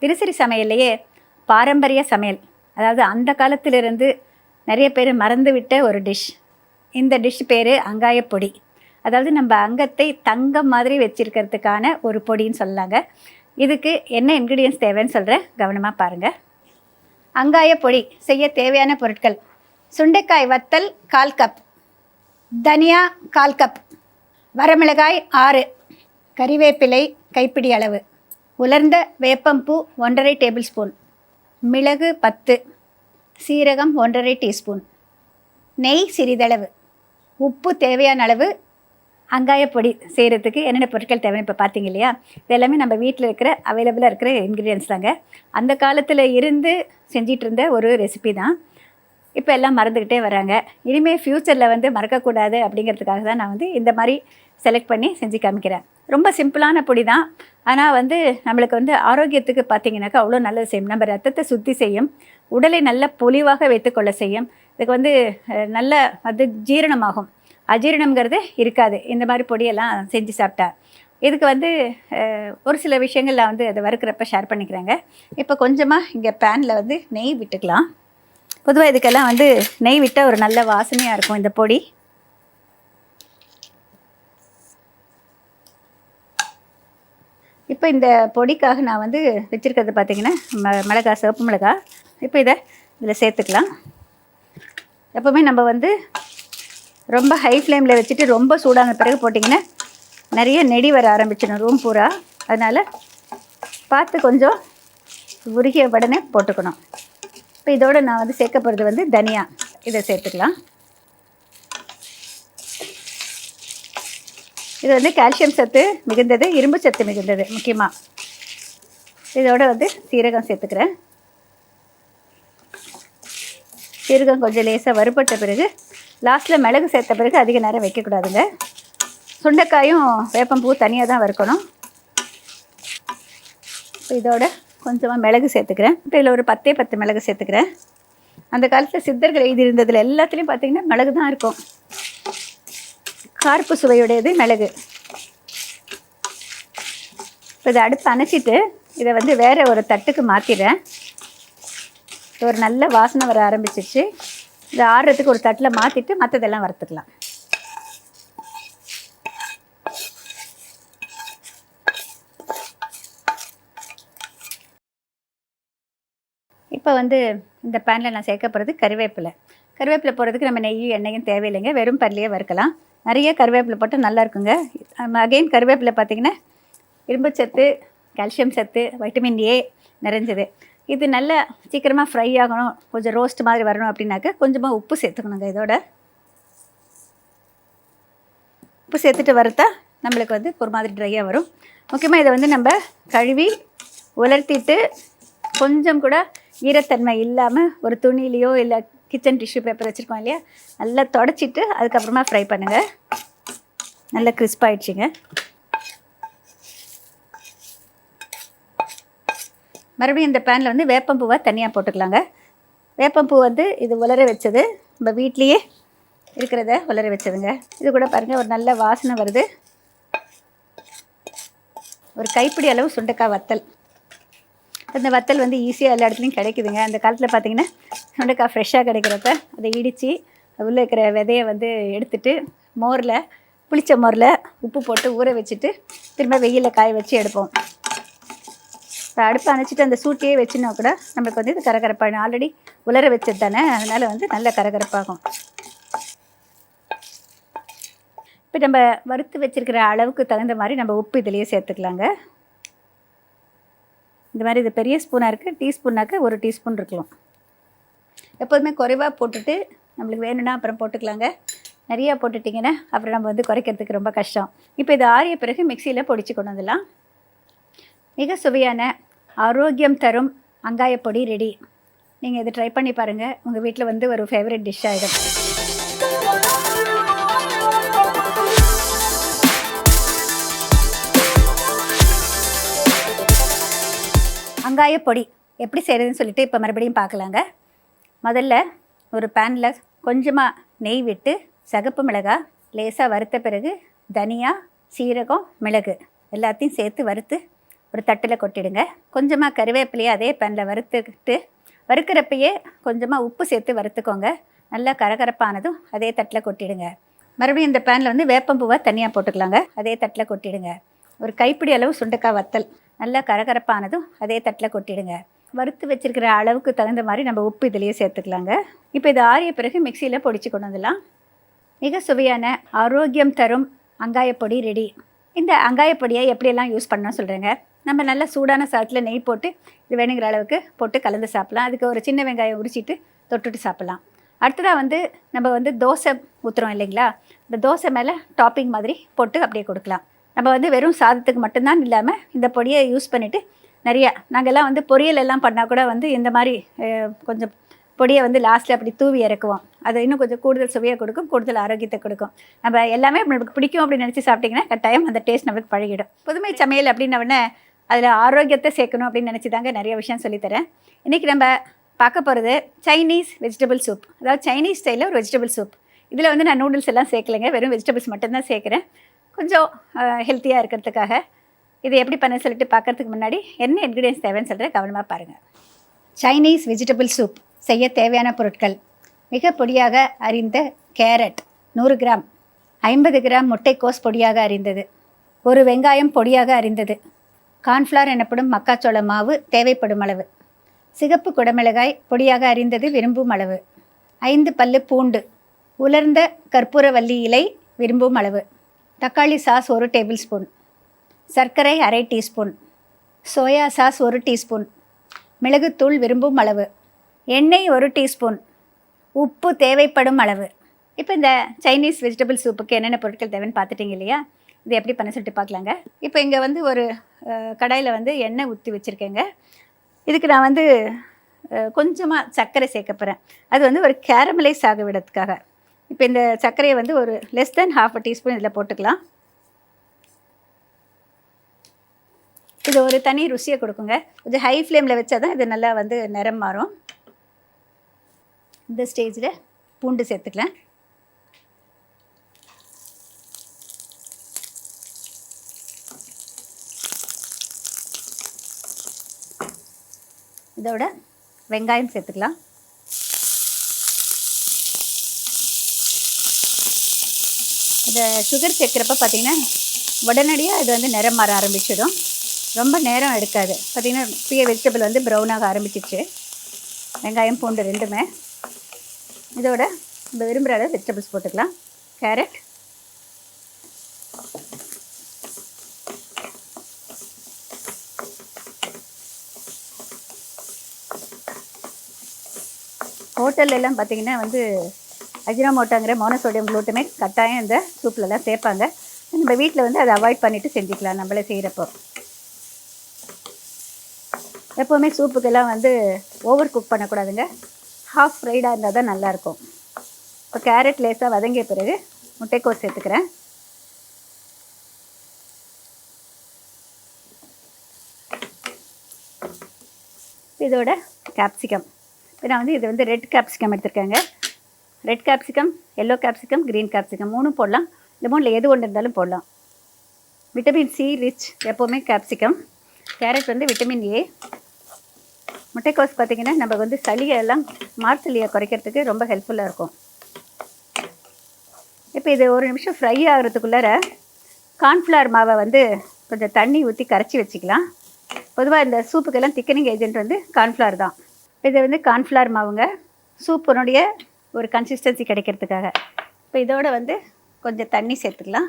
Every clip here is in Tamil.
தினசரி சமையல்லையே பாரம்பரிய சமையல், அதாவது அந்த காலத்திலிருந்து நிறைய பேர் மறந்து விட்ட ஒரு டிஷ். இந்த டிஷ் பேர் அங்காயப்பொடி. அதாவது நம்ம அங்கத்தை தங்கம் மாதிரி வச்சுருக்கிறதுக்கான ஒரு பொடின்னு சொல்லலாங்க. இதுக்கு என்ன இன்க்ரீடியன்ஸ் தேவைன்னு சொல்கிறேன், கவனமாக பாருங்கள். அங்காயப்பொடி செய்ய தேவையான பொருட்கள்: சுண்டைக்காய் வத்தல் 1/4 கப், தனியா 1/4 கப், வரமிளகாய் 6, கறிவேப்பிலை கைப்பிடி அளவு, உலர்ந்த வேப்பம்பூ 1½ டேபிள் ஸ்பூன், மிளகு 10, சீரகம் 1½ டீஸ்பூன், நெய் சிறிதளவு, உப்பு தேவையான அளவு. அங்காயப்பொடி செய்கிறதுக்கு என்னென்ன பொருட்கள் தேவைன்னு இப்போ பார்த்தீங்க இல்லையா? இதெல்லாமே நம்ம வீட்டில் இருக்கிற அவைலபிளாக இருக்கிற இன்க்ரீடியன்ஸ் தாங்க. அந்த காலத்தில் இருந்து செஞ்சிகிட்டு இருந்த ஒரு ரெசிபி தான். இப்போ எல்லாம் மறந்துக்கிட்டே வராங்க. இனிமேல் ஃப்யூச்சரில் மறக்கக்கூடாது அப்படிங்கிறதுக்காக தான் நான் இந்த மாதிரி செலக்ட் பண்ணி செஞ்சு காமிக்கிறேன். ரொம்ப சிம்பிளான பொடி தான். ஆனால் நம்மளுக்கு ஆரோக்கியத்துக்கு பார்த்திங்கனாக்கா அவ்வளோ நல்லது செய்யும். நம்ம ரத்தத்தை சுத்தி செய்யும், உடலை நல்ல பொலிவாக வைத்துக்கொள்ள செய்யும். இதுக்கு நல்ல ஜீரணமாகும், அஜீரணம்ங்கிறது இருக்காது இந்த மாதிரி பொடியெல்லாம் செஞ்சு சாப்பிட்டா. இதுக்கு ஒரு சில விஷயங்கள் நான் அதை வறுக்கிறப்ப ஷேர் பண்ணிக்கிறேங்க. இப்போ கொஞ்சமாக இங்கே பேனில் நெய் விட்டுக்கலாம். பொதுவாக இதுக்கெல்லாம் நெய் விட்டால் ஒரு நல்ல வாசனையாக இருக்கும் இந்த பொடி. இப்போ இந்த பொடிக்காக நான் வச்சுருக்கிறது பார்த்திங்கன்னா மிளகாய், சிவப்பு மிளகாய். இப்போ இதை இதில் சேர்த்துக்கலாம். எப்போவுமே நம்ம ரொம்ப ஹை ஃப்ளேமில் வச்சுட்டு ரொம்ப சூடான பிறகு போட்டிங்கன்னா நிறைய நெடி வர ஆரம்பிச்சிடும் ரூம் பூரா. அதனால் பார்த்து கொஞ்சம் உருகிய உடனே போட்டுக்கணும். இப்போ இதோடு நான் சேர்க்க போகிறது தனியா. இதை சேர்த்துக்கலாம். இது கால்சியம் சத்து மிகுந்தது, இரும்பு சத்து மிகுந்தது முக்கியமாக. இதோடு சீரகம் சேர்த்துக்கிறேன். சீரகம் கொஞ்சம் லேசாக வறுபட்ட பிறகு லாஸ்ட்டில் மிளகு சேர்த்த பிறகு அதிக நேரம் வைக்கக்கூடாதுங்க. சுண்டைக்காயும் வேப்பம்பூ தனியாக தான் வறுக்கணும். இப்போ இதோட கொஞ்சமாக மிளகு சேர்த்துக்கிறேன். இப்போ இதில் ஒரு 10 மிளகு சேர்த்துக்கிறேன். அந்த காலத்தில் சித்தர்கள் எழுதியிருந்ததில் எல்லாத்துலேயும் பார்த்திங்கன்னா மிளகு தான் இருக்கும். கார்ப்பு சுவையுடையது மிளகு. இப்போ இதை அடுப்பு அணைச்சிட்டு இதை வேறு ஒரு தட்டுக்கு மாற்றிடுறேன். ஒரு நல்ல வாசனை வர ஆரம்பிச்சிச்சு. இதை ஆறுறதுக்கு ஒரு தட்டில் மாற்றிட்டு மற்றதெல்லாம் வறுத்துக்கலாம். இப்போ இந்த பேனில் நான் சேர்க்க போகிறது கறிவேப்பிலை. கறிவேப்பிலை போடுறதுக்கு நம்ம நெய்யும் எண்ணெயும் தேவையில்லைங்க, வெறும் பல்லியே வறுக்கலாம். நிறைய கறிவேப்பிலை போட்டால் நல்லா இருக்குங்க. அகெயின் கறிவேப்பிலை பார்த்திங்கன்னா இரும்பு சத்து, கால்சியம் சத்து, வைட்டமின் ஏ நிறைஞ்சது. இது நல்லா சீக்கிரமாக ஃப்ரை ஆகணும், கொஞ்சம் ரோஸ்ட் மாதிரி வரணும் அப்படின்னாக்க கொஞ்சமாக உப்பு சேர்த்துக்கணுங்க. இதோட உப்பு சேர்த்துட்டு வறுத்தா நம்மளுக்கு ஒரு மாதிரி ட்ரையாக வரும். முக்கியமாக இதை நம்ம கழுவி உலர்த்திட்டு கொஞ்சம் கூட ஈரத்தன்மை இல்லாமல் ஒரு துணிலையோ இல்லை கிச்சன் டிஷ்யூ பேப்பர் வச்சுருக்கோம் இல்லையா, நல்லா தொடச்சிட்டு அதுக்கப்புறமா ஃப்ரை பண்ணுங்கள். நல்லா கிறிஸ்பாயிடுச்சுங்க. மறுபடியும் இந்த பேனில் வேப்பம்பூவை தனியாக போட்டுக்கலாங்க. வேப்பம்பூ இது உலர வச்சது, நம்ம வீட்லேயே இருக்கிறத உலர வச்சதுங்க. இது கூட பாருங்கள் ஒரு நல்ல வாசனை வருது. ஒரு கைப்பிடி அளவு சுண்டைக்காய் வத்தல். அந்த வத்தல் ஈஸியாக எல்லா இடத்துலையும் கிடைக்குதுங்க. அந்த காலத்தில் பார்த்திங்கன்னா சுண்டைக்காய் ஃப்ரெஷ்ஷாக கிடைக்கிறப்ப அதை இடித்து உள்ளே இருக்கிற விதையை எடுத்துட்டு மோரில், புளிச்ச மோரில் உப்பு போட்டு ஊற வச்சுட்டு திரும்ப வெயிலில் காய வச்சு எடுப்போம். இப்போ அடுப்பை அணைச்சிட்டு அந்த சூட்டையே வச்சுன்னா கூட நம்மளுக்கு இது கரகரப்பாகும். ஆல்ரெடி உலர வச்சது தானே, அதனால் நல்ல கரகரப்பாகும். இப்போ நம்ம வறுத்து வச்சுருக்கிற அளவுக்கு தகுந்த மாதிரி நம்ம உப்பு இதிலேயே சேர்த்துக்கலாங்க. இந்த மாதிரி இது பெரிய ஸ்பூனாக இருக்குது, டீஸ்பூனாக்க 1 டீஸ்பூன் இருக்கலாம். எப்போதுமே குறைவாக போட்டுட்டு நம்மளுக்கு வேணும்னா அப்புறம் போட்டுக்கலாங்க. நிறையா போட்டுட்டிங்கன்னா அப்புறம் நம்ம குறைக்கிறதுக்கு ரொம்ப கஷ்டம். இப்போ இது ஆறிய பிறகு மிக்சியில் பொடிச்சு கொண்டு வந்துடலாம். மிக சுவையான ஆரோக்கியம் தரும் அங்காயப்பொடி ரெடி. நீங்கள் இதை ட்ரை பண்ணி பாருங்கள். உங்கள் வீட்டில் ஒரு ஃபேவரட் டிஷ் ஆகிடும். அங்காயப்பொடி எப்படி செய்கிறதுன்னு சொல்லிட்டு இப்போ மறுபடியும் பார்க்கலாங்க. முதல்ல ஒரு பேனில் கொஞ்சமாக நெய் விட்டு சிகப்பு மிளகாய் லேசாக வறுத்த பிறகு தனியா, சீரகம், மிளகு எல்லாத்தையும் சேர்த்து வறுத்து ஒரு தட்டில் கொட்டிடுங்க. கொஞ்சமாக கருவேப்பிலையை அதே பேனில் வறுத்துக்கிட்டு வறுக்கிறப்பயே கொஞ்சமாக உப்பு சேர்த்து வறுத்துக்கோங்க. நல்லா கரகரப்பானதும் அதே தட்டில் கொட்டிடுங்க. மறுபடியும் இந்த பேனில் வந்து வேப்பம்பூவை தனியாக போட்டுக்கலாங்க. அதே தட்டில் கொட்டிடுங்க. ஒரு கைப்பிடி அளவு சுண்டைக்காய் வத்தல் நல்லா கரகரப்பானதும் அதே தட்டில் கொட்டிடுங்க. வறுத்து வச்சுருக்கிற அளவுக்கு தகுந்த மாதிரி நம்ம உப்பு இதிலேயே சேர்த்துக்கலாங்க. இப்போ இது ஆறிய பிறகு மிக்சியில் பொடிச்சு கொண்டு வந்துடலாம். மிக சுவையான ஆரோக்கியம் தரும் அங்காயப்பொடி ரெடி. இந்த அங்காயப்பொடியை எப்படியெல்லாம் யூஸ் பண்ணணும்னு சொல்கிறேங்க. நம்ம நல்லா சூடான சாதத்தில் நெய் போட்டு இது வேணுங்கிற அளவுக்கு போட்டு கலந்து சாப்பிட்லாம். அதுக்கு ஒரு சின்ன வெங்காயம் உரிச்சிட்டு தொட்டுட்டு சாப்பிட்லாம். அடுத்ததாக வந்து நம்ம வந்து தோசை ஊற்றுறோம் இல்லைங்களா, இந்த தோசை மேலே டாப்பிங் மாதிரி போட்டு அப்படியே கொடுக்கலாம். நம்ம வந்து வெறும் சாதத்துக்கு மட்டும்தான் இல்லாமல் இந்த பொடியை யூஸ் பண்ணிவிட்டு நிறையா நாங்கள்லாம் வந்து பொரியல் எல்லாம் பண்ணால் கூட வந்து இந்த மாதிரி கொஞ்சம் பொடியை வந்து லாஸ்ட்டில் அப்படி தூவி இறக்குவோம். அது இன்னும் கொஞ்சம் கூடுதல் சுவையை கொடுக்கும், கூடுதல் ஆரோக்கியத்தை கொடுக்கும். நம்ம எல்லாமே நமக்கு பிடிக்கும் அப்படின்னு நினச்சி சாப்பிட்டிங்கன்னா கட்டாயம் அந்த டேஸ்ட் நமக்கு பழகிடும். புதுமை சமையல் அப்படின்னவுடனே அதில் ஆரோக்கியத்தை சேர்க்கணும் அப்படின்னு நினச்சி தாங்க நிறைய விஷயம் சொல்லித்தரேன். இன்றைக்கி நம்ம பார்க்க போகிறது சைனீஸ் வெஜிடபிள் சூப். அதாவது சைனீஸ் ஸ்டைலில் ஒரு வெஜிடபிள் சூப். இதில் வந்து நான் நூடுல்ஸ் எல்லாம் சேர்க்கலைங்க, வெறும் வெஜிடபிள்ஸ் மட்டும்தான் சேர்க்குறேன். கொஞ்சம் ஹெல்த்தியாக இருக்கிறதுக்காக. இதை எப்படி பண்ண சொல்லிட்டு பார்க்குறதுக்கு முன்னாடி என்ன இன்க்ரீடியன்ஸ் தேவைன்னு சொல்கிறேன், கவனமாக பாருங்கள். சைனீஸ் வெஜிடபிள் சூப் செய்ய தேவையான பொருட்கள்: மிக பொடியாக அரிந்த கேரட் 100 கிராம், 50 கிராம் முட்டைக்கோஸ் பொடியாக அரிந்தது, ஒரு வெங்காயம் பொடியாக அரிந்தது, கார்ன்ஃப்ளவர் எனப்படும் மக்காச்சோள மாவு தேவைப்படும் அளவு, சிகப்பு குடமிளகாய் பொடியாக அரிந்தது விரும்பும் அளவு, 5 பல்லு பூண்டு, உலர்ந்த கற்பூரவல்லி இலை விரும்பும் அளவு, தக்காளி சாஸ் 1 டேபிள் ஸ்பூன், சர்க்கரை அரை டீஸ்பூன், சோயா சாஸ் 1 டீஸ்பூன், மிளகுத்தூள் விரும்பும் அளவு, எண்ணெய் 1 டீஸ்பூன், உப்பு தேவைப்படும் அளவு. இப்போ இந்த சைனீஸ் வெஜிடபிள் சூப்புக்கு என்னென்ன பொருட்கள் தேவைன்னு பார்த்துட்டிங்க இல்லையா? இது எப்படி பண்ண சொல்லிட்டு பார்க்கலாங்க. இப்போ இங்கே வந்து ஒரு கடாயில் வந்து எண்ணெய் ஊற்றி வச்சுருக்கேங்க. இதுக்கு நான் வந்து கொஞ்சமாக சர்க்கரை சேர்க்க போகிறேன். அது வந்து ஒரு கேரமலைஸ் ஆக விடத்துக்காக. இப்போ இந்த சர்க்கரையை வந்து ஒரு லெஸ் தென் ½ டீஸ்பூன் இதில் போட்டுக்கலாம். இது ஒரு தனி ருசியை கொடுக்குங்க. கொஞ்சம் ஹை ஃப்ளேமில் வச்சா தான் இது நல்லா வந்து நிறம் மாறும். இந்த ஸ்டேஜில் பூண்டு சேர்த்துக்கலாம். இதோட வெங்காயம் சேர்த்துக்கலாம். இதை சுகர் சேர்க்குறப்ப பார்த்திங்கன்னா உடனடியாக இது வந்து நிறம் மாற ஆரம்பிச்சிடும். ரொம்ப நேரம் எடுக்காது. பார்த்திங்கன்னா இப்பயே வெஜிடபிள் வந்து ப்ரௌனாக ஆரம்பிச்சிச்சு. வெங்காயம் பூண்டு ரெண்டுமே. இதோட நம்ம விரும்புகிற அளவு வெஜிடபிள்ஸ் போட்டுக்கலாம். கேரட், ஹோட்டல்லாம் பார்த்திங்கன்னா வந்து அஜினோமோட்டோங்கிற மோனோசோடியம் குளூட்டமேட் கட்டாயம் இந்த சூப்லலாம் சேர்ப்பாங்க. நம்ம வீட்டில் வந்து அதை அவாய்ட் பண்ணிவிட்டு செஞ்சுக்கலாம் நம்மளே செய்கிறப்போ. எப்போவுமே சூப்புக்கெல்லாம் வந்து ஓவர் குக் பண்ணக்கூடாதுங்க. ஹாஃப் ஃப்ரைடாக இருந்தால் தான் நல்லாயிருக்கும். இப்போ கேரட் லேசாக வதங்கிய பிறகு முட்டைக்கோஸ் சேர்த்துக்கிறேன். இதோட கேப்சிகம். இப்போ நான் வந்து இது வந்து ரெட் கேப்சிகம் எடுத்துருக்கேங்க. Red capsicum, yellow capsicum, green capsicum 3 போடலாம். இந்த 3ல் எது ஒன்று இருந்தாலும் போடலாம். விட்டமின் சி ரிச் எப்போவுமே கேப்சிகம். கேரட் வந்து விட்டமின் ஏ. முட்டைக்கோஸ் பார்த்திங்கன்னா நம்ம வந்து சளியெல்லாம் மார்சளியை குறைக்கிறதுக்கு ரொம்ப ஹெல்ப்ஃபுல்லாக இருக்கும். இப்போ இது ஒரு நிமிஷம் ஃப்ரை ஆகிறதுக்குள்ளார கார்ன்ஃப்ளவர் மாவை வந்து கொஞ்சம் தண்ணி ஊற்றி கரைச்சி வச்சுக்கலாம். பொதுவாக இந்த சூப்புக்கெல்லாம் திக்கனிங் ஏஜென்ட் வந்து கார்ன்ஃப்ளவர் தான். இது வந்து கார்ன்ஃப்ளவர் மாவுங்க, சூப்பினுடைய ஒரு கன்சிஸ்டன்சி கிடைக்கிறதுக்காக. இப்போ இதோட வந்து கொஞ்சம் தண்ணி சேர்த்துக்கலாம்.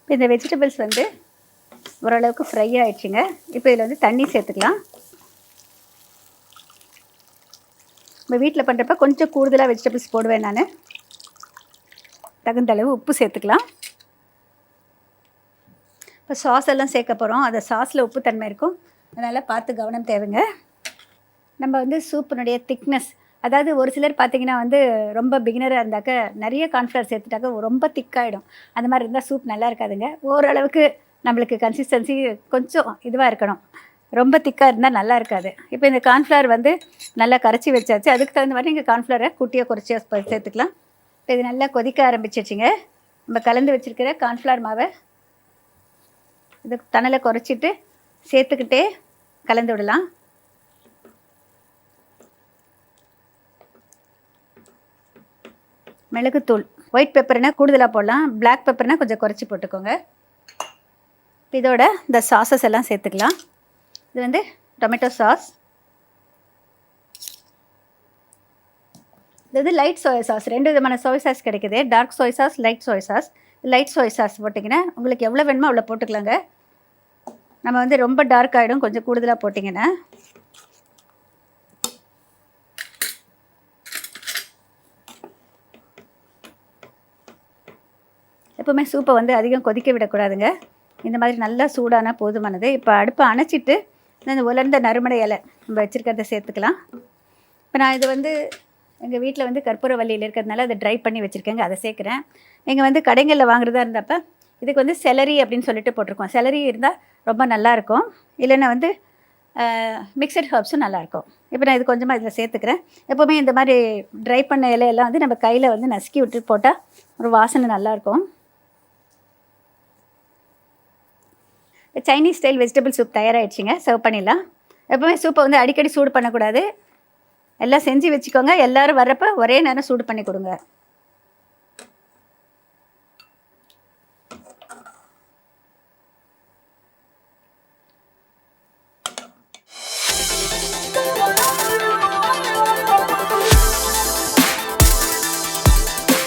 இப்போ இந்த வெஜிடபிள்ஸ் வந்து ஓரளவுக்கு ஃப்ரை ஆகிடுச்சுங்க. இப்போ இதில் வந்து தண்ணி சேர்த்துக்கலாம். நம்ம வீட்டில் பண்ணுறப்ப கொஞ்சம் கூடுதலாக வெஜிடபிள்ஸ் போடுவேன் நான். தகுந்த அளவு உப்பு சேர்த்துக்கலாம். இப்போ சாஸ் எல்லாம் சேர்க்க போகிறோம். அந்த சாஸில் உப்பு தன்மை இருக்கும், அதனால் பார்த்து கவனம் தேவைங்க. நம்ம வந்து சூப்பினுடைய திக்னஸ், அதாவது ஒரு சிலர் பார்த்திங்கன்னா வந்து ரொம்ப பிகினராக இருந்தாக்க நிறைய கார்ன்ஃப்ளவர் சேர்த்துட்டாக்க ரொம்ப திக்காகிடும். அந்த மாதிரி இருந்தால் சூப் நல்லா இருக்காதுங்க. ஓரளவுக்கு நம்மளுக்கு கன்சிஸ்டன்சி கொஞ்சம் இதுவாக இருக்கணும். ரொம்ப திக்காக இருந்தால் நல்லா இருக்காது. இப்போ இந்த கார்ன்ஃப்ளவர் வந்து நல்லா கரைச்சி வச்சாச்சு. அதுக்கு தகுந்த மாதிரி நீங்கள் கார்ன்ஃப்ளவரை குட்டியாக குறைச்சியாக சேர்த்துக்கலாம். இப்போ இது நல்லா கொதிக்க ஆரம்பிச்சிருச்சுங்க. நம்ம கலந்து வச்சுருக்கிற கார்ன்ஃப்ளவர் மாவை இது தணலை குறைச்சிட்டு சேர்த்துக்கிட்டே கலந்து விடலாம். மிளகுத்தூள், ஒயிட் பெப்பர்னால் கூடுதலாக போடலாம், பிளாக் பெப்பர்னால் கொஞ்சம் குறைச்சி போட்டுக்கோங்க. இதோட இந்த சாஸஸ் எல்லாம் சேர்த்துக்கலாம். இது வந்து டொமேட்டோ சாஸ், இது வந்து லைட் சோயா சாஸ். 2 விதமான சோயா சாஸ் கிடைக்குது, dark soya sauce, light soya sauce. Light soya sauce போட்டிங்கன்னா உங்களுக்கு எவ்வளோ வேணுமோ அவ்வளோ போட்டுக்கலாங்க. நம்ம வந்து ரொம்ப டார்க் ஆகிடும் கொஞ்சம் கூடுதலாக போட்டிங்கன்னா. எப்போவுமே சூப்பை வந்து அதிகம் கொதிக்க விடக்கூடாதுங்க. இந்த மாதிரி நல்லா சூடான போதுமானது. இப்போ அடுப்பை அணைச்சிட்டு இந்த உலர்ந்த நறுமண இலை நம்ம வச்சுருக்கிறத சேர்த்துக்கலாம். இப்போ நான் இது வந்து எங்கள் வீட்டில் வந்து கற்பூரவல்லியில் இருக்கிறதுனால அதை ட்ரை பண்ணி வச்சுருக்கேங்க, அதை சேர்க்குறேன். நீங்கள் வந்து கடைகளில் வாங்குறதா இருந்தப்போ இதுக்கு வந்து செலரி அப்படின்னு சொல்லிட்டு போட்டிருக்கோம். செலரி இருந்தால் ரொம்ப நல்லாயிருக்கும், இல்லைன்னா வந்து மிக்சட் ஹர்ப்ஸும் நல்லாயிருக்கும். இப்போ நான் இது கொஞ்சமாக இதில் சேர்த்துக்கிறேன். எப்போவுமே இந்த மாதிரி ட்ரை பண்ண இலையெல்லாம் வந்து நம்ம கையில் வந்து நசுக்கி விட்டு போட்டால் ஒரு வாசனை நல்லாயிருக்கும். சைனீஸ் ஸ்டைல் வெஜிடபிள் சூப் தயாராகிடுச்சிங்க, சர்வ் பண்ணிடலாம். எப்போவுமே சூப்பை வந்து அடிக்கடி சூடு பண்ணக்கூடாது, எல்லாம் செஞ்சு வச்சுக்கோங்க. எல்லோரும் வர்றப்போ ஒரே நேரம் சூடு பண்ணி கொடுங்க.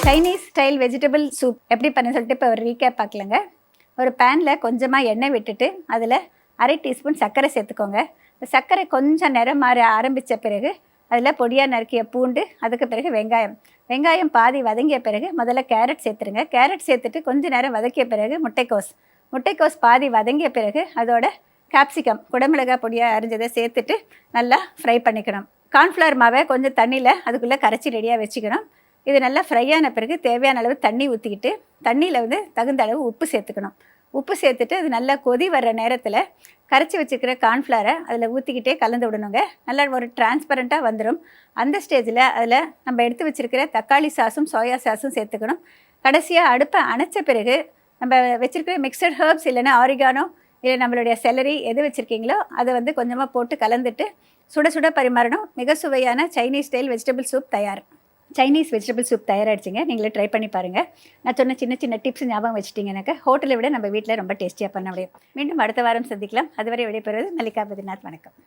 சைனீஸ் ஸ்டைல் வெஜிடபிள் சூப் எப்படி பண்ண சொல்லிட்டு இப்போ ஒரு ரீகேப் பார்க்கலங்க. ஒரு பேனில் கொஞ்சமாக எண்ணெய் விட்டுட்டு அதில் 1/2 டீஸ்பூன் சர்க்கரை சேர்த்துக்கோங்க. சர்க்கரை கொஞ்சம் நிறம் மாற ஆரம்பித்த பிறகு அதில் பொடியாக நறுக்கிய பூண்டு, அதுக்கு பிறகு வெங்காயம் பாதி வதங்கிய பிறகு முதல்ல கேரட் சேர்த்துருங்க. கேரட் சேர்த்துட்டு கொஞ்சம் நேரம் வதக்கிய பிறகு முட்டைக்கோஸ் பாதி வதங்கிய பிறகு அதோட கேப்சிகம், குடமிளகாய் பொடியாக அரிஞ்சதை சேர்த்துட்டு நல்லா ஃப்ரை பண்ணிக்கணும். கார்ன்ஃப்ளவர் மாவை கொஞ்சம் தண்ணியில் அதுக்குள்ளே கரைச்சி ரெடியாக வச்சுக்கணும். இது நல்லா ஃப்ரை ஆன பிறகு தேவையான அளவு தண்ணி ஊற்றிக்கிட்டு தண்ணியில் வந்து தகுந்த அளவு உப்பு சேர்த்துக்கணும். உப்பு சேர்த்துட்டு அது நல்லா கொதி வர்ற நேரத்தில் கரைச்சி வச்சுக்கிற கார்ன்ஃப்ளவரை அதில் ஊற்றிக்கிட்டே கலந்து விடணுங்க. நல்லா ஒரு டிரான்ஸ்பரண்ட்டாக வந்துடும். அந்த ஸ்டேஜில் அதில் நம்ம எடுத்து வச்சுருக்கிற தக்காளி சாஸும் சோயா சாஸும் சேர்த்துக்கணும். கடைசியாக அடுப்பை அணைச்ச பிறகு நம்ம வச்சுருக்கிற மிக்சட் ஹர்ப்ஸ், இல்லைன்னா ஆரிகானோ, இல்லை நம்மளுடைய செலரி எது வச்சுருக்கீங்களோ அதை வந்து கொஞ்சமாக போட்டு கலந்துட்டு சுட சுட பரிமாறணும். மிக சுவையான சைனீஸ் ஸ்டைல் வெஜிடபிள் சூப் தயார். சைனீஸ் வெஜிடபிள் சூப் தயாராகிடுச்சிங்க. நீங்களே ட்ரை பண்ணி பாருங்கள். நான் சொன்ன சின்ன சின்ன டிப்ஸ் ஞாபகம் வச்சுட்டிங்கனாக்கா ஹோட்டலை விட நம்ம வீட்டில் ரொம்ப டேஸ்டியாக பண்ண முடியும். மீண்டும் அடுத்த வாரம் சந்திக்கலாம். அதுவரை விடைபெறுவது மல்லிகா பத்ரிநாத். வணக்கம்.